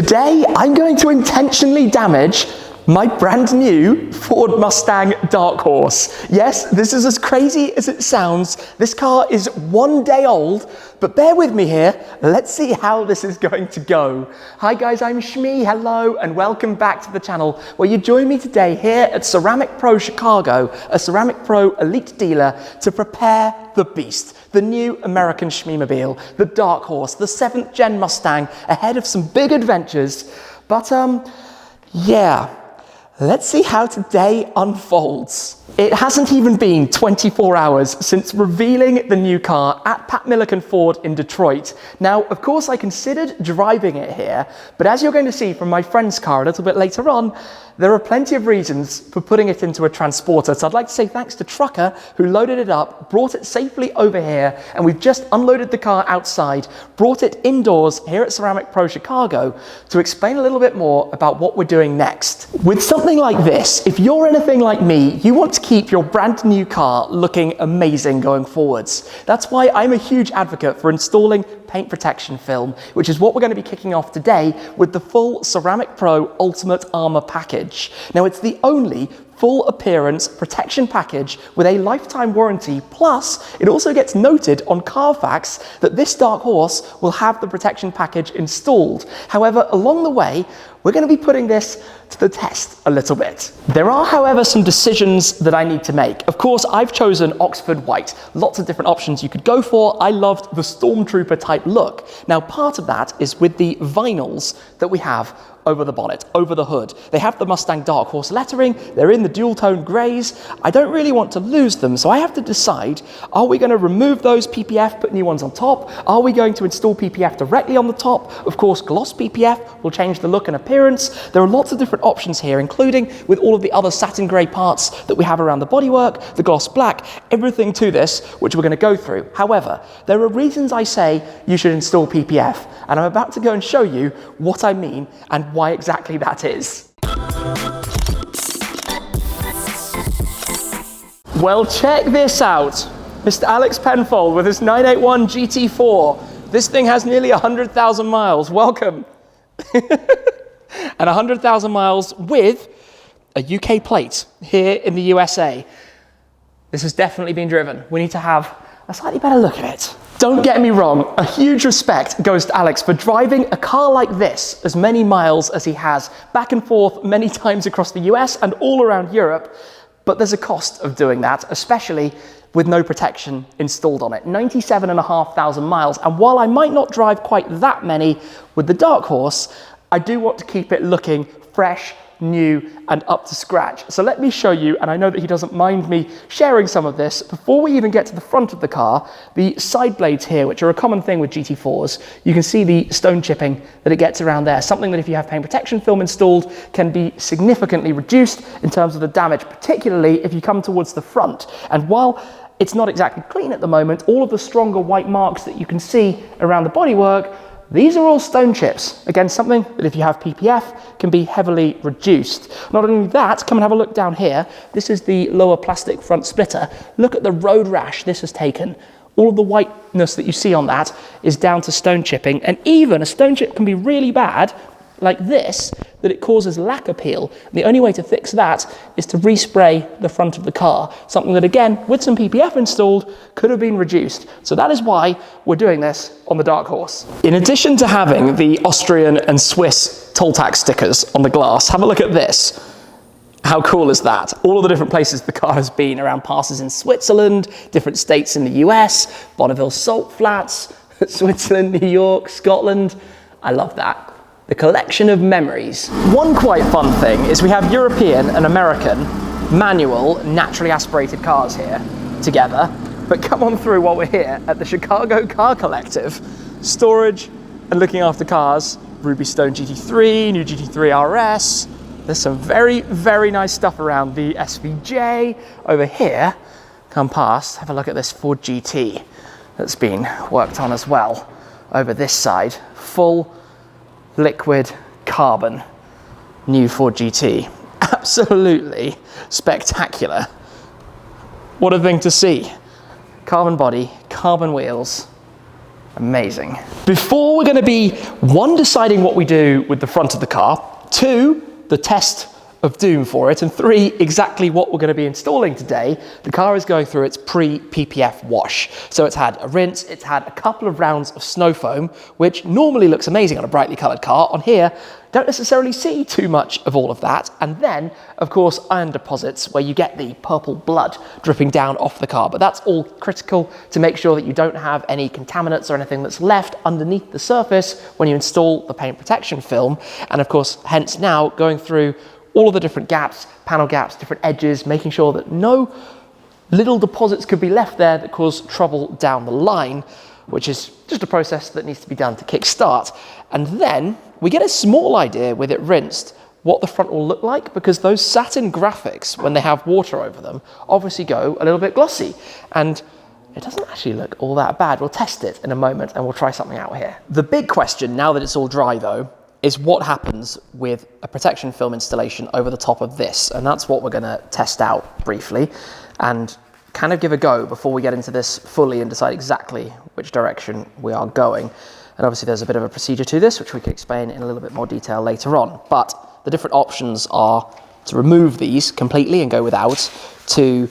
Today, I'm going to intentionally damage my brand new Ford Mustang Dark Horse. Yes, this is as crazy as it sounds. This car is 1 day old, but bear with me here. Let's see how this is going to go. Hi guys, I'm Shmi, hello, and welcome back to the channel, where you join me today here at Ceramic Pro Chicago, a Ceramic Pro elite dealer, to prepare the beast, the new American Shmi-mobile, the Dark Horse, the 7th gen Mustang, ahead of some big adventures. But yeah. Let's see how today unfolds. It hasn't even been 24 hours since revealing the new car at Pat Milliken Ford in Detroit. Now, of course, I considered driving it here, but as you're going to see from my friend's car a little bit later on, there are plenty of reasons for putting it into a transporter. So I'd like to say thanks to Trucker, who loaded it up, brought it safely over here, and we've just unloaded the car outside, brought it indoors here at Ceramic Pro Chicago to explain a little bit more about what we're doing next. With something like this, if you're anything like me, you want to keep your brand new car looking amazing going forwards. That's why I'm a huge advocate for installing paint protection film, which is what we're going to be kicking off today with the full Ceramic Pro Ultimate Armor package. Now, it's the only full appearance protection package with a lifetime warranty, plus it also gets noted on KAVACA that this Dark Horse will have the protection package installed. However, along the way, we're going to be putting this to the test a little bit. There are, however, some decisions that I need to make. Of course, I've chosen Oxford White. Lots of different options you could go for. I loved the Stormtrooper type look. Now, part of that is with the vinyls that we have over the bonnet, over the hood. They have the Mustang Dark Horse lettering, they're in the dual tone greys. I don't really want to lose them, so I have to decide, are we going to remove those PPF, put new ones on top? Are we going to install PPF directly on the top? Of course, gloss PPF will change the look and appearance. There are lots of different options here, including with all of the other satin grey parts that we have around the bodywork, the gloss black, everything to this, which we're going to go through. However, there are reasons I say you should install PPF, and I'm about to go and show you what I mean and why exactly that is. Well, check this out. Mr. Alex Penfold with his 981 GT4. This thing has nearly 100,000 miles. Welcome. And 100,000 miles with a UK plate here in the USA. This has definitely been driven. We need to have a slightly better look at it. Don't get me wrong, a huge respect goes to Alex for driving a car like this as many miles as he has, back and forth many times across the US and all around Europe, but there's a cost of doing that, especially with no protection installed on it. 97,500 miles, and while I might not drive quite that many with the Dark Horse, I do want to keep it looking fresh, new, and up to scratch. So let me show you, and I know that he doesn't mind me sharing some of this, before we even get to the front of the car, the side blades here, which are a common thing with GT4s, you can see the stone chipping that it gets around there, something that if you have paint protection film installed can be significantly reduced in terms of the damage, particularly if you come towards the front. And while it's not exactly clean at the moment, all of the stronger white marks that you can see around the bodywork, these are all stone chips. Again, something that if you have PPF can be heavily reduced. Not only that, come and have a look down here. This is the lower plastic front splitter. Look at the road rash this has taken. All of the whiteness that you see on that is down to stone chipping, and even a stone chip can be really bad, like this, that it causes lacquer peel. And the only way to fix that is to respray the front of the car, something that again, with some PPF installed, could have been reduced. So that is why we're doing this on the Dark Horse. In addition to having the Austrian and Swiss toll tax stickers on the glass, have a look at this. How cool is that? All of the different places the car has been, around passes in Switzerland, different states in the US, Bonneville Salt Flats, Switzerland, New York, Scotland. I love that. The collection of memories. One quite fun thing is we have European and American manual, naturally aspirated cars here together, but come on through while we're here at the Chicago Car Collective. Storage and looking after cars, Ruby Stone GT3, new GT3 RS. There's some very, very nice stuff around the SVJ. Over here, come past, have a look at this Ford GT that's been worked on as well. Over this side, full liquid carbon new Ford GT. Absolutely spectacular. What a thing to see. Carbon body, carbon wheels, Amazing. Before we're going to be, one, deciding what we do with the front of the car, two, the test of doom for it, and three, exactly what we're going to be installing today, the car is going through its pre-PPF wash. So it's had a rinse, it's had a couple of rounds of snow foam, which normally looks amazing on a brightly coloured car. On here, don't necessarily see too much of all of that. And then, of course, iron deposits, where you get the purple blood dripping down off the car. But that's all critical to make sure that you don't have any contaminants or anything that's left underneath the surface when you install the paint protection film. And of course, hence now going through all of the different gaps, panel gaps, different edges, making sure that no little deposits could be left there that cause trouble down the line, which is just a process that needs to be done to kickstart. And then we get a small idea with it rinsed what the front will look like, because those satin graphics, when they have water over them, obviously go a little bit glossy. And it doesn't actually look all that bad. We'll test it in a moment and we'll try something out here. The big question, now that it's all dry though, is what happens with a protection film installation over the top of this. And that's what we're gonna test out briefly and kind of give a go before we get into this fully and decide exactly which direction we are going. And obviously there's a bit of a procedure to this, which we can explain in a little bit more detail later on. But the different options are to remove these completely and go without, to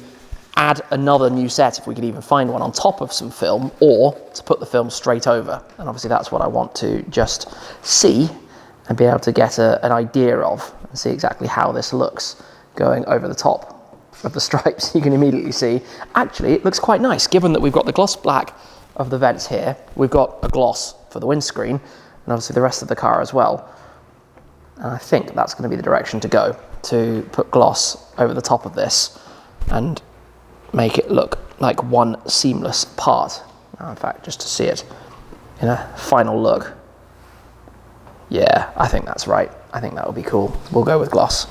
add another new set if we could even find one on top of some film, or to put the film straight over. And obviously that's what I want to just see and be able to get an idea of and see exactly how this looks going over the top of the stripes. You can immediately see, actually, it looks quite nice, given that we've got the gloss black of the vents here, we've got a gloss for the windscreen, and obviously the rest of the car as well. And I think that's going to be the direction to go, to put gloss over the top of this and make it look like one seamless part. Now, in fact, just to see it in a final look. Yeah, I think that's right. I think that would be cool. We'll go with gloss.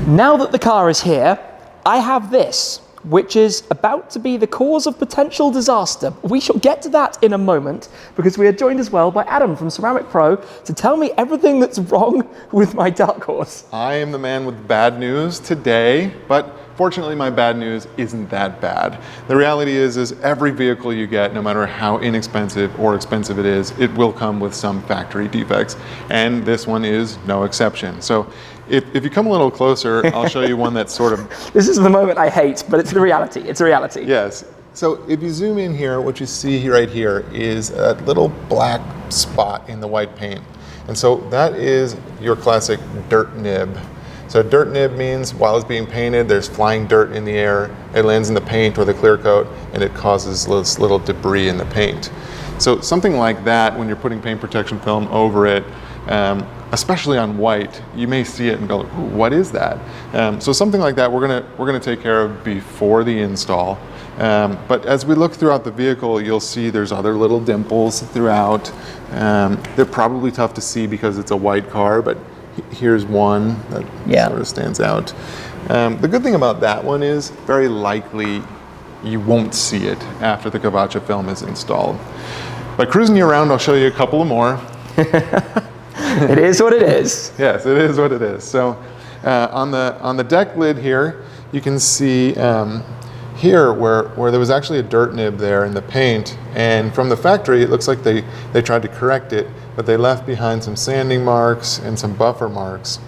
Now that the car is here, I have this, which is about to be the cause of potential disaster. We shall get to that in a moment, because we are joined as well by Adam from Ceramic Pro to tell me everything that's wrong with my Dark Horse. I am the man with bad news today, but fortunately my bad news isn't that bad. The reality is every vehicle you get, no matter how inexpensive or expensive it is, it will come with some factory defects, and this one is no exception. So if you come a little closer, I'll show you one that's sort of... This is the moment I hate, but it's the reality. It's a reality. Yes. So if you zoom in here, what you see right here is a little black spot in the white paint. And so that is your classic dirt nib. So dirt nib means while it's being painted, there's flying dirt in the air, it lands in the paint or the clear coat, and it causes this little debris in the paint. So something like that, when you're putting paint protection film over it, especially on white, you may see it and go, what is that? So something like that we're gonna take care of before the install. But as we look throughout the vehicle, you'll see there's other little dimples throughout. They're probably tough to see because it's a white car, but here's one that sort of stands out. The good thing about that one is very likely you won't see it after the KAVACA film is installed. By cruising you around, I'll show you a couple of more. It is what it is. Yes, it is what it is. So on the deck lid here, you can see here where there was actually a dirt nib there in the paint, and from the factory it looks like they tried to correct it, but they left behind some sanding marks and some buffer marks.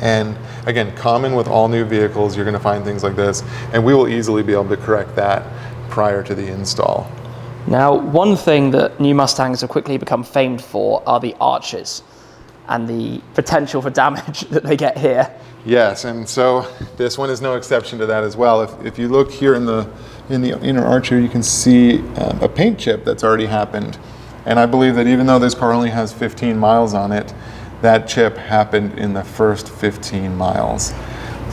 And again, common with all new vehicles, you're going to find things like this, and we will easily be able to correct that prior to the install. Now, one thing that new Mustangs have quickly become famed for are the arches and the potential for damage that they get here. Yes, and so this one is no exception to that as well. If you look here in the inner arch here, you can see a paint chip that's already happened. And I believe that even though this car only has 15 miles on it, that chip happened in the first 15 miles.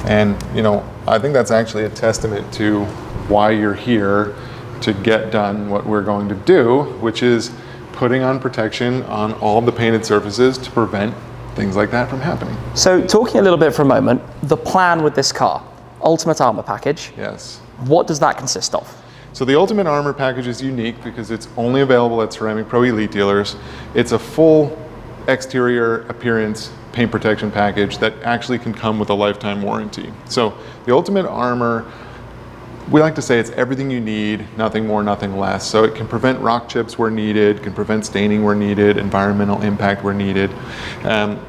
And you know, I think that's actually a testament to why you're here, to get done what we're going to do, which is putting on protection on all the painted surfaces to prevent things like that from happening. So talking a little bit for a moment, the plan with this car, Ultimate Armor Package. Yes. What does that consist of? So the Ultimate Armor Package is unique because it's only available at Ceramic Pro Elite dealers. It's a full exterior appearance paint protection package that actually can come with a lifetime warranty. So the Ultimate Armor, we like to say it's everything you need, nothing more, nothing less. So it can prevent rock chips where needed, can prevent staining where needed, environmental impact where needed.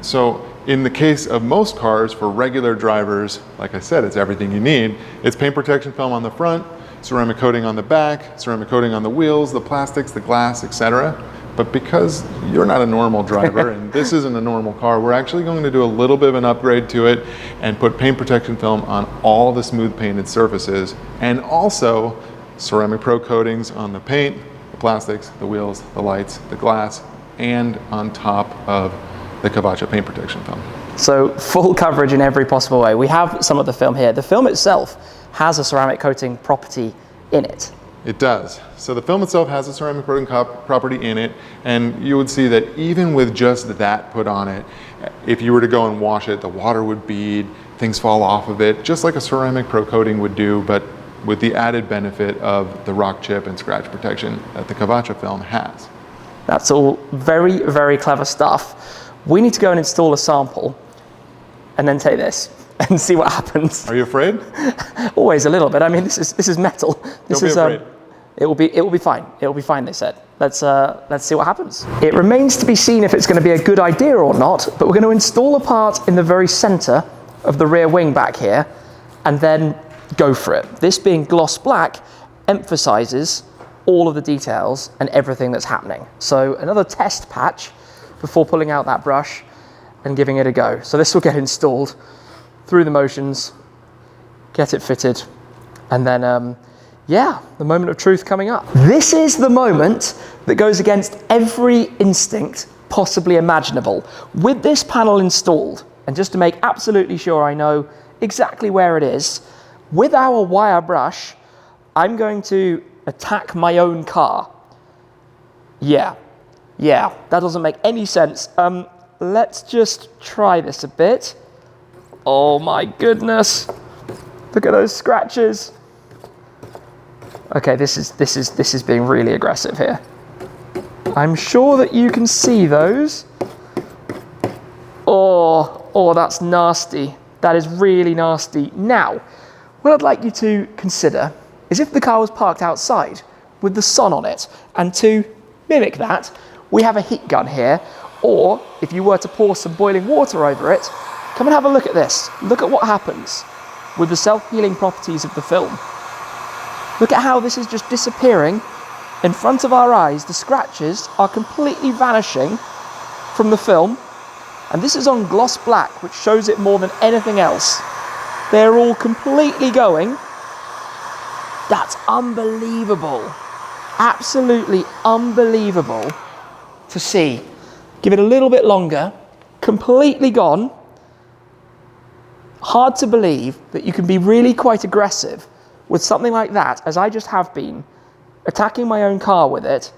So in the case of most cars, for regular drivers, like I said, it's everything you need. It's paint protection film on the front, ceramic coating on the back, ceramic coating on the wheels, the plastics, the glass, etc. But because you're not a normal driver and this isn't a normal car, we're actually going to do a little bit of an upgrade to it and put paint protection film on all the smooth painted surfaces, and also ceramic pro coatings on the paint, the plastics, the wheels, the lights, the glass, and on top of the KAVACA paint protection film. So full coverage in every possible way. We have some of the film here. The film itself has a ceramic coating property in it. It does. So the film itself has a ceramic coating property in it, and you would see that even with just that put on it, if you were to go and wash it, the water would bead, things fall off of it, just like a ceramic pro coating would do, but with the added benefit of the rock chip and scratch protection that the KAVACA film has. That's all very, very clever stuff. We need to go and install a sample and then take this and see what happens. Are you afraid? Always a little bit. I mean, this is metal. This Don't be afraid. It will be fine. It will be fine, they said. Let's see what happens. It remains to be seen if it's going to be a good idea or not, but we're going to install a part in the very center of the rear wing back here and then go for it. This being gloss black emphasizes all of the details and everything that's happening. So another test patch before pulling out that brush and giving it a go. So this will get installed through the motions, get it fitted, and then yeah, the moment of truth coming up. This is the moment that goes against every instinct possibly imaginable. With this panel installed, and just to make absolutely sure I know exactly where it is, with our wire brush, I'm going to attack my own car. Yeah, that doesn't make any sense. Let's just try this a bit. Oh my goodness. Look at those scratches. Okay, this is being really aggressive here. I'm sure that you can see those. Oh, that's nasty. That is really nasty. Now, what I'd like you to consider is if the car was parked outside with the sun on it, and to mimic that, we have a heat gun here, or if you were to pour some boiling water over it, come and have a look at this. Look at what happens with the self-healing properties of the film. Look at how this is just disappearing in front of our eyes. The scratches are completely vanishing from the film, and this is on gloss black, which shows it more than anything else. They're all completely going. That's unbelievable. Absolutely unbelievable to see. Give it a little bit longer. Completely gone. Hard to believe that you can be really quite aggressive with something like that, as I just have been, attacking my own car with it,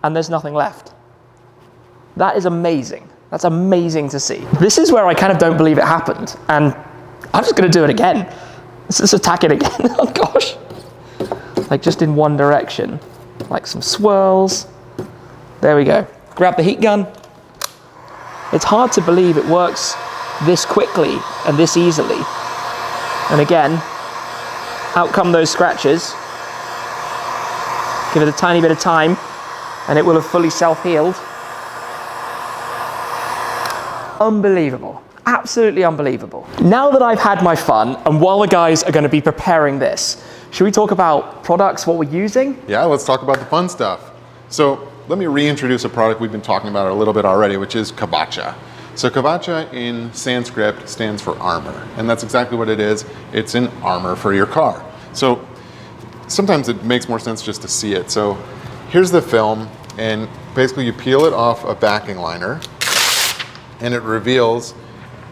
and there's nothing left. That is amazing. That's amazing to see. This is where I kind of don't believe it happened, and I'm just going to do it again. Let's just attack it again. Oh gosh. Like just in one direction. Like some swirls. There we go. Grab the heat gun. It's hard to believe it works this quickly and this easily. And again, out come those scratches. Give it a tiny bit of time and it will have fully self-healed. Unbelievable. Absolutely unbelievable. Now that I've had my fun, and while the guys are going to be preparing this, should we talk about products, what we're using? Yeah, let's talk about the fun stuff. So let me reintroduce a product we've been talking about a little bit already, which is KAVACA. So KAVACA in Sanskrit stands for armor, and that's exactly what it is. It's an armor for your car. So sometimes it makes more sense just to see it. So here's the film, and basically you peel it off a backing liner, and it reveals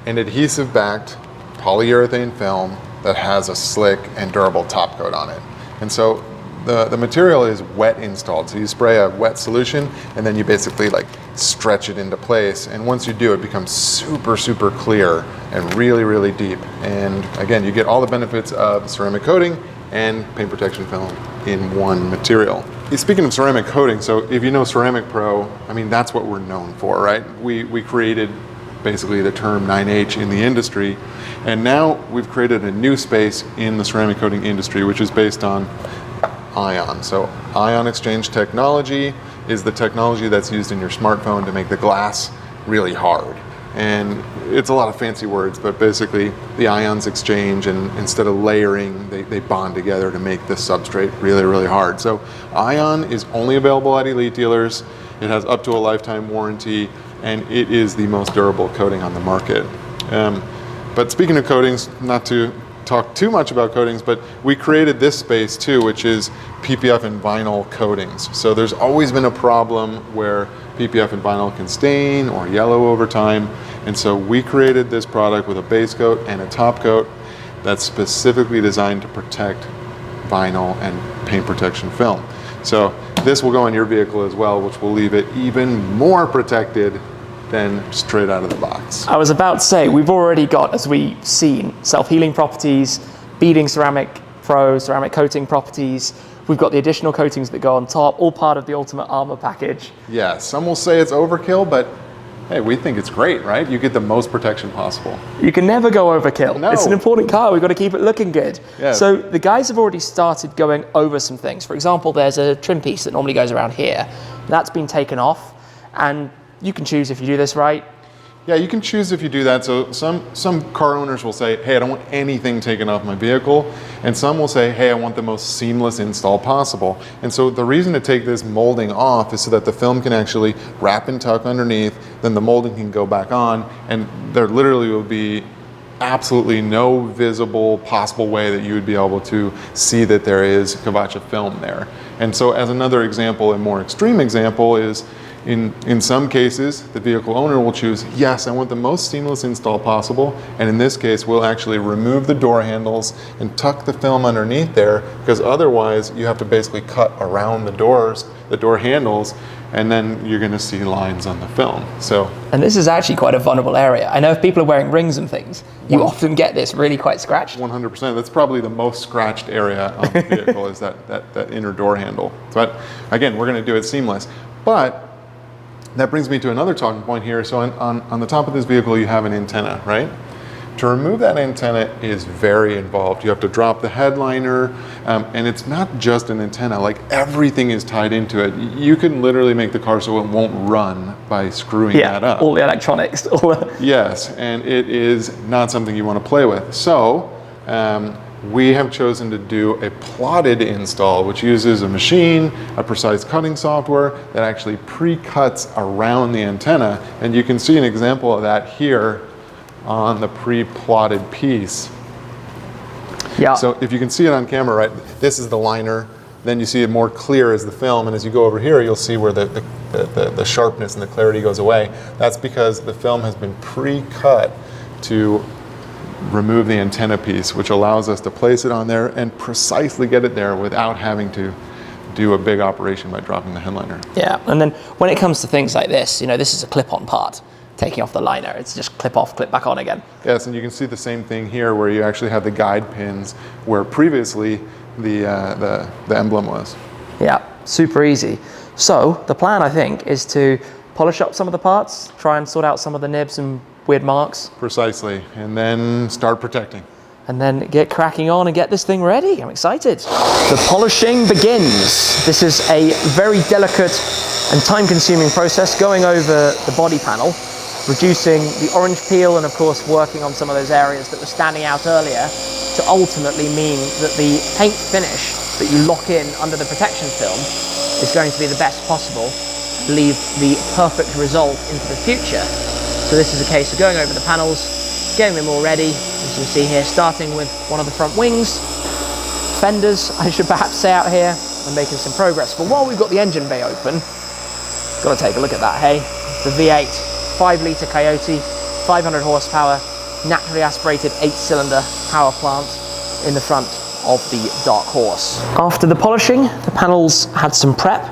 an adhesive-backed polyurethane film that has a slick and durable top coat on it. And so the material is wet installed. So you spray a wet solution and then you basically like stretch it into place. And once you do, it becomes super, super clear and really, really deep. And again, you get all the benefits of ceramic coating and paint protection film in one material. speaking of ceramic coating, so if you know Ceramic Pro, I mean, that's what we're known for, right? We created basically the term 9H in the industry, and now we've created a new space in the ceramic coating industry, which is based on ion. So ion exchange technology is the technology that's used in your smartphone to make the glass really hard. And it's a lot of fancy words, but basically the ions exchange, and instead of layering, they bond together to make the substrate really, really hard. So ion is only available at elite dealers. It has up to a lifetime warranty, and it is the most durable coating on the market. But speaking of coatings, not to talk too much about coatings, but we created this space too, which is PPF and vinyl coatings. So there's always been a problem where PPF and vinyl can stain or yellow over time. And so we created this product with a base coat and a top coat that's specifically designed to protect vinyl and paint protection film. So this will go on your vehicle as well, which will leave it even more protected than straight out of the box. I was about to say, we've already got, as we've seen, self-healing properties, beading ceramic pro, ceramic coating properties. We've got the additional coatings that go on top, all part of the ultimate armor package. Yeah, some will say it's overkill, but hey, we think it's great, right? You get the most protection possible. You can never go overkill. No. It's an important car. We've got to keep it looking good. Yeah. So the guys have already started going over some things. For example, there's a trim piece that normally goes around here. That's been taken off, and you can choose if you do this right. Yeah, you can choose if you do that. So some car owners will say, hey, I don't want anything taken off my vehicle. And some will say, hey, I want the most seamless install possible. And so the reason to take this molding off is so that the film can actually wrap and tuck underneath, then the molding can go back on, and there literally will be absolutely no visible possible way that you would be able to see that there is KAVACA film there. And so as another example, a more extreme example is, in some cases, the vehicle owner will choose, yes, I want the most seamless install possible, and in this case, we'll actually remove the door handles and tuck the film underneath there, because otherwise you have to basically cut around the doors, the door handles, and then you're gonna see lines on the film. So, and this is actually quite a vulnerable area. I know if people are wearing rings and things, you often get this really quite scratched. 100%, that's probably the most scratched area on the vehicle is that inner door handle. But again, we're gonna do it seamless. But that brings me to another talking point here. So on the top of this vehicle, you have an antenna, right? To remove that antenna is very involved. You have to drop the headliner, and it's not just an antenna, like everything is tied into it. You can literally make the car so it won't run by screwing that up. All the electronics. Yes, and it is not something you want to play with. So we have chosen to do a plotted install, which uses a machine, a precise cutting software that actually pre-cuts around the antenna. And you can see an example of that here on the pre-plotted piece. Yeah. So if you can see it on camera, right, this is the liner. Then you see it more clear as the film. And as you go over here, you'll see where the sharpness and the clarity goes away. That's because the film has been pre-cut to remove the antenna piece, which allows us to place it on there and precisely get it there without having to do a big operation by dropping the headliner. Yeah, and then when it comes to things like this, you know, this is a clip-on part. Taking off the liner, it's just clip off, clip back on again. Yes, and you can see the same thing here where you actually have the guide pins where previously the emblem was. Yeah, super easy. So the plan, I think, is to polish up some of the parts, try and sort out some of the nibs and weird marks. Precisely, and then start protecting. And then get cracking on and get this thing ready. I'm excited. The polishing begins. This is a very delicate and time-consuming process, going over the body panel, reducing the orange peel, and of course working on some of those areas that were standing out earlier to ultimately mean that the paint finish that you lock in under the protection film is going to be the best possible, leave the perfect result into the future. So this is a case of going over the panels, getting them all ready, as you can see here, starting with one of the front wings, fenders, I should perhaps say out here, and making some progress. But while we've got the engine bay open, got to take a look at that, hey? The V8, 5-litre Coyote, 500 horsepower, naturally aspirated 8-cylinder power plant in the front of the Dark Horse. After the polishing, the panels had some prep.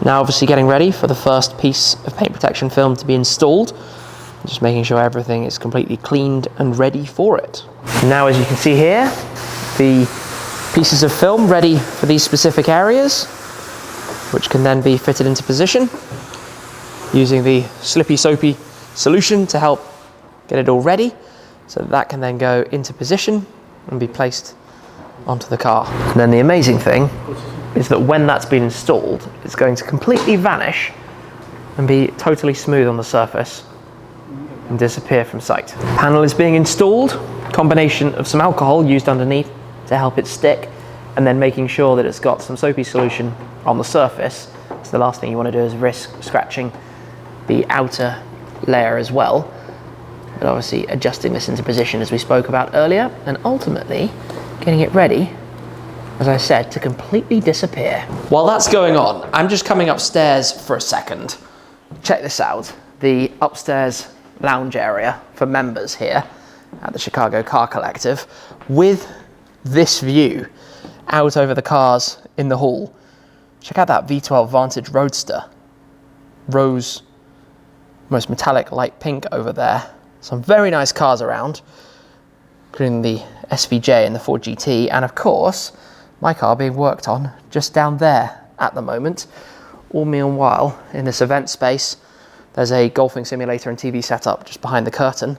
Now obviously getting ready for the first piece of paint protection film to be installed. Just making sure everything is completely cleaned and ready for it. Now, as you can see here, the pieces of film ready for these specific areas. which can then be fitted into position using the slippy soapy solution to help get it all ready. So that can then go into position and be placed onto the car. And then the amazing thing is that when that's been installed, it's going to completely vanish and be totally smooth on the surface and disappear from sight. The panel is being installed, combination of some alcohol used underneath to help it stick, and then making sure that it's got some soapy solution on the surface. So the last thing you want to do is risk scratching the outer layer as well. But obviously adjusting this into position as we spoke about earlier, and ultimately getting it ready, as I said, to completely disappear. While that's going on, I'm just coming upstairs for a second. Check this out, the upstairs lounge area for members here at the Chicago Car Collective, with this view out over the cars in the hall. Check out that V12 Vantage Roadster. Rose, most metallic light pink over there. Some very nice cars around, including the SVJ and the Ford GT, and of course, my car being worked on just down there at the moment. All meanwhile, in this event space, there's a golfing simulator and TV setup just behind the curtain.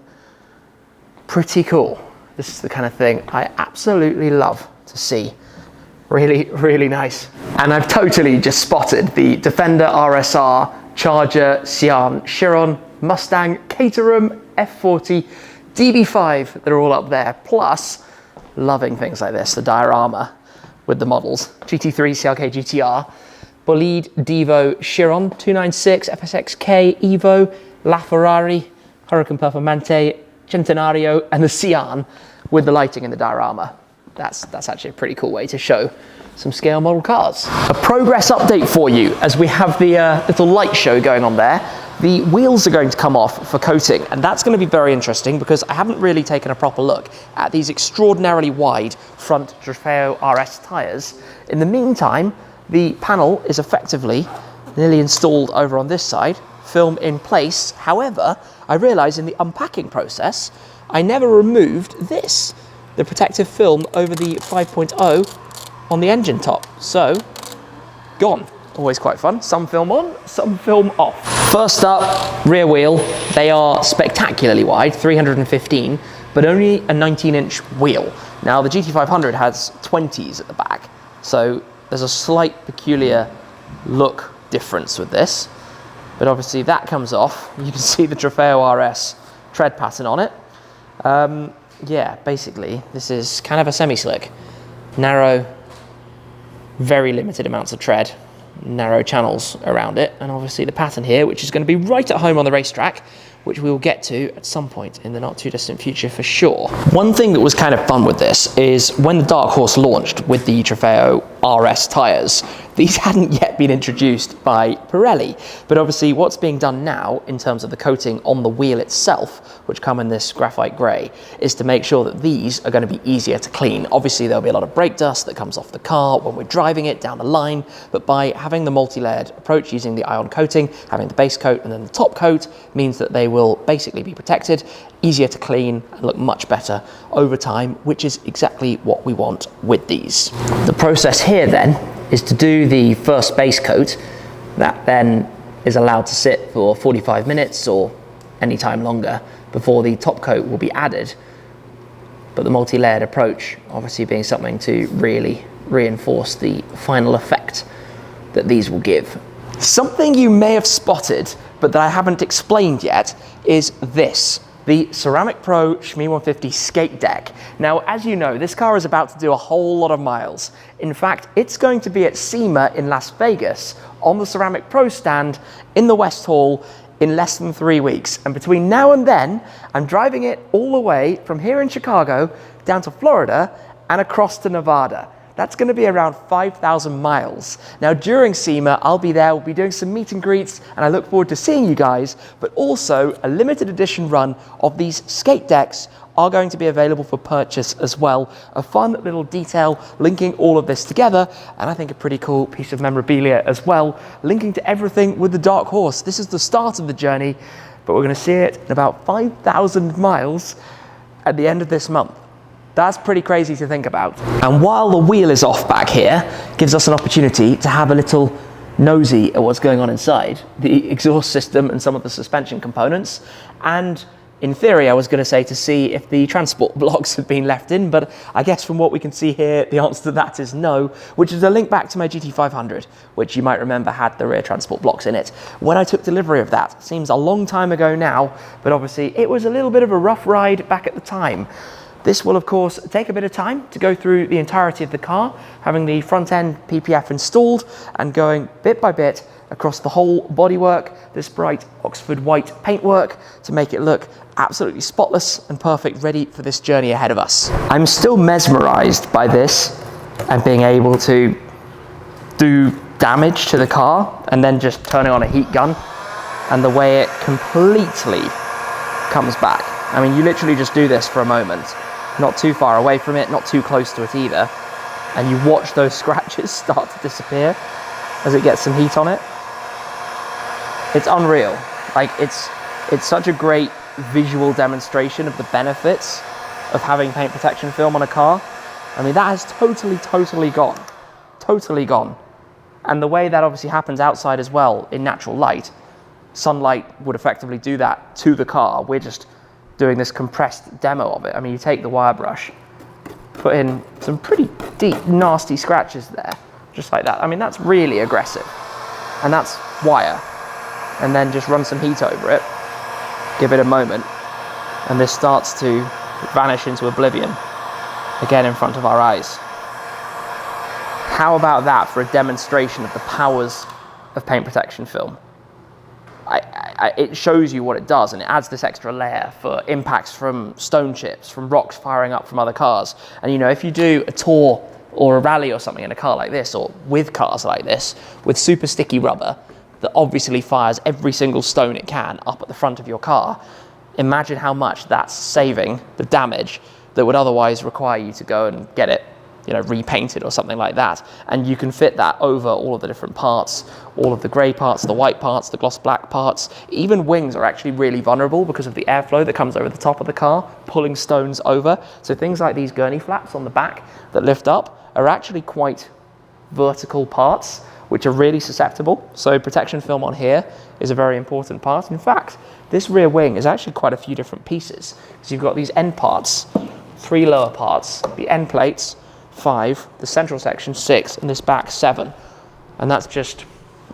Pretty cool. This is the kind of thing I absolutely love to see. Really, really nice. And I've totally just spotted the Defender RSR, Charger, Sian, Chiron, Mustang, Caterham, F40, DB5, they're all up there. Plus, loving things like this, the diorama with the models. GT3, CLK GTR, Bolide, Devo, Chiron, 296, FSXK, Evo, LaFerrari, Huracan Performante, Centenario, and the Sian with the lighting in the diorama. That's actually a pretty cool way to show some scale model cars. A progress update for you as we have the little light show going on there. The wheels are going to come off for coating, and that's going to be very interesting because I haven't really taken a proper look at these extraordinarily wide front Trofeo RS tyres. In the meantime, the panel is effectively nearly installed over on this side, film in place. However, I realised in the unpacking process, I never removed this, the protective film over the 5.0 on the engine top. So, gone. Always quite fun. Some film on, some film off. First up, rear wheel. They are spectacularly wide, 315, but only a 19-inch wheel. Now, the GT500 has 20s at the back, so there's a slight peculiar look difference with this. But obviously that comes off. You can see the Trofeo RS tread pattern on it. Yeah, basically, this is kind of a semi-slick. Narrow, very limited amounts of tread, narrow channels around it, and obviously the pattern here, which is going to be right at home on the racetrack, which we will get to at some point in the not too distant future for sure. One thing that was kind of fun with this is when the Dark Horse launched with the Trofeo RS tyres, these hadn't yet been introduced by Pirelli, but obviously what's being done now in terms of the coating on the wheel itself, which come in this graphite grey, is to make sure that these are going to be easier to clean. Obviously there'll be a lot of brake dust that comes off the car when we're driving it down the line, but by having the multi-layered approach using the ion coating, having the base coat and then the top coat, means that they will basically be protected, easier to clean and look much better over time, which is exactly what we want with these. The process here then is to do the first base coat. That then is allowed to sit for 45 minutes or any time longer before the top coat will be added. But the multi-layered approach obviously being something to really reinforce the final effect that these will give. Something you may have spotted but that I haven't explained yet is this, the Ceramic Pro Shmee 150 skate deck. Now, as you know, this car is about to do a whole lot of miles. In fact, it's going to be at SEMA in Las Vegas on the Ceramic Pro stand in the West Hall in less than 3 weeks. And between now and then, I'm driving it all the way from here in Chicago down to Florida and across to Nevada. That's going to be around 5,000 miles. Now, during SEMA, I'll be there, we'll be doing some meet and greets, and I look forward to seeing you guys, but also a limited edition run of these skate decks are going to be available for purchase as well. A fun little detail linking all of this together, and I think a pretty cool piece of memorabilia as well, linking to everything with the Dark Horse. This is the start of the journey, but we're going to see it in about 5,000 miles at the end of this month. That's pretty crazy to think about. And while the wheel is off back here, gives us an opportunity to have a little nosy at what's going on inside the exhaust system and some of the suspension components. And in theory, I was going to say to see if the transport blocks had been left in, but I guess from what we can see here, the answer to that is no, which is a link back to my GT500, which you might remember had the rear transport blocks in it. When I took delivery of that, seems a long time ago now, but obviously it was a little bit of a rough ride back at the time. This will, of course, take a bit of time to go through the entirety of the car, having the front end PPF installed and going bit by bit across the whole bodywork, this bright Oxford white paintwork to make it look absolutely spotless and perfect, ready for this journey ahead of us. I'm still mesmerized by this and being able to do damage to the car and then just turning on a heat gun and the way it completely comes back. I mean, you literally just do this for a moment, not too far away from it, not too close to it either, and you watch those scratches start to disappear as it gets some heat on it. It's unreal. Like, it's such a great visual demonstration of the benefits of having paint protection film on a car. I mean, that has totally gone. Totally gone. And the way that obviously happens outside as well, in natural light, sunlight would effectively do that to the car. We're just doing this compressed demo of it. I mean, you take the wire brush, put in some pretty deep, nasty scratches there, just like that. I mean, that's really aggressive. And that's wire. And then just run some heat over it, give it a moment, and this starts to vanish into oblivion, again in front of our eyes. How about that for a demonstration of the powers of paint protection film? It shows you what it does, and it adds this extra layer for impacts from stone chips, from rocks firing up from other cars. And you know, if you do a tour or a rally or something in a car like this, or with cars like this, with super sticky rubber, that obviously fires every single stone it can up at the front of your car, imagine how much that's saving the damage that would otherwise require you to go and get it, you know, repainted or something like that. And you can fit that over all of the different parts, all of the grey parts, the white parts, the gloss black parts. Even wings are actually really vulnerable because of the airflow that comes over the top of the car, pulling stones over. So things like these gurney flaps on the back that lift up are actually quite vertical parts, which are really susceptible. So protection film on here is a very important part. In fact, this rear wing is actually quite a few different pieces. So you've got these end parts, 3 lower parts, the end plates, 5, the central section, 6, and this back, 7. And that's just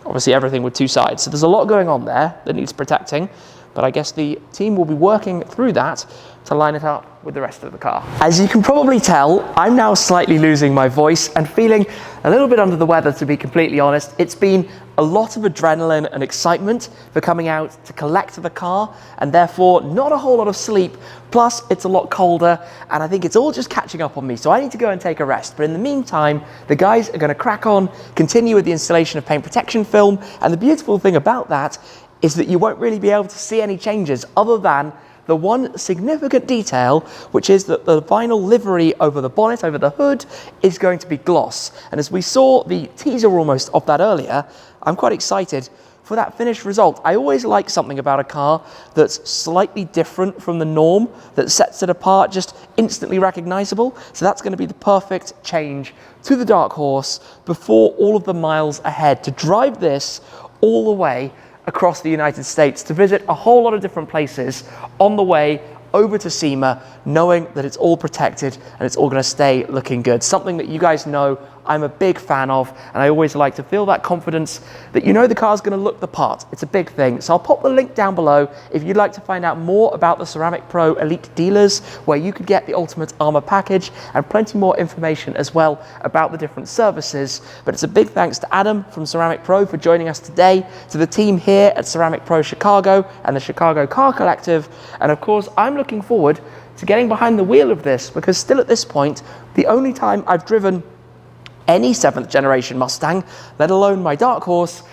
obviously everything with 2 sides. So there's a lot going on there that needs protecting, but I guess the team will be working through that to line it up with the rest of the car. As you can probably tell, I'm now slightly losing my voice and feeling a little bit under the weather, to be completely honest. It's been a lot of adrenaline and excitement for coming out to collect the car, and therefore not a whole lot of sleep. Plus, it's a lot colder, and I think it's all just catching up on me, so I need to go and take a rest. But in the meantime, the guys are going to crack on, continue with the installation of paint protection film, and the beautiful thing about that is that you won't really be able to see any changes other than the one significant detail, which is that the vinyl livery over the bonnet, over the hood, is going to be gloss. And as we saw the teaser almost of that earlier, I'm quite excited for that finished result. I always like something about a car that's slightly different from the norm, that sets it apart, just instantly recognizable. So that's going to be the perfect change to the Dark Horse before all of the miles ahead, to drive this all the way across the United States, to visit a whole lot of different places on the way over to SEMA, knowing that it's all protected and it's all going to stay looking good. Something that you guys know I'm a big fan of, and I always like to feel that confidence that you know the car's going to look the part. It's a big thing. So I'll pop the link down below if you'd like to find out more about the Ceramic Pro Elite dealers, where you could get the Ultimate Armor package and plenty more information as well about the different services. But it's a big thanks to Adam from Ceramic Pro for joining us today, to the team here at Ceramic Pro Chicago and the Chicago Car Collective, and of course I'm looking forward to getting behind the wheel of this, because still at this point, the only time I've driven any 7th generation Mustang, let alone my Dark Horse,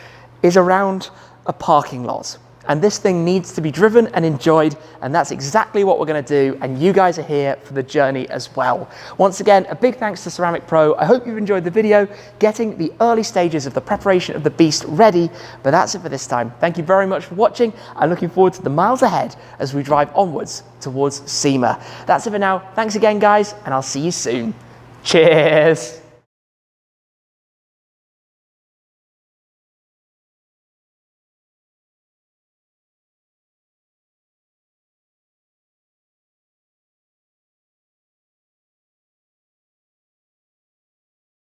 is around a parking lot. And this thing needs to be driven and enjoyed, and that's exactly what we're going to do, and you guys are here for the journey as well. Once again, a big thanks to Ceramic Pro. I hope you've enjoyed the video, getting the early stages of the preparation of the beast ready, but that's it for this time. Thank you very much for watching. I'm looking forward to the miles ahead as we drive onwards towards SEMA. That's it for now. Thanks again, guys, and I'll see you soon. Cheers!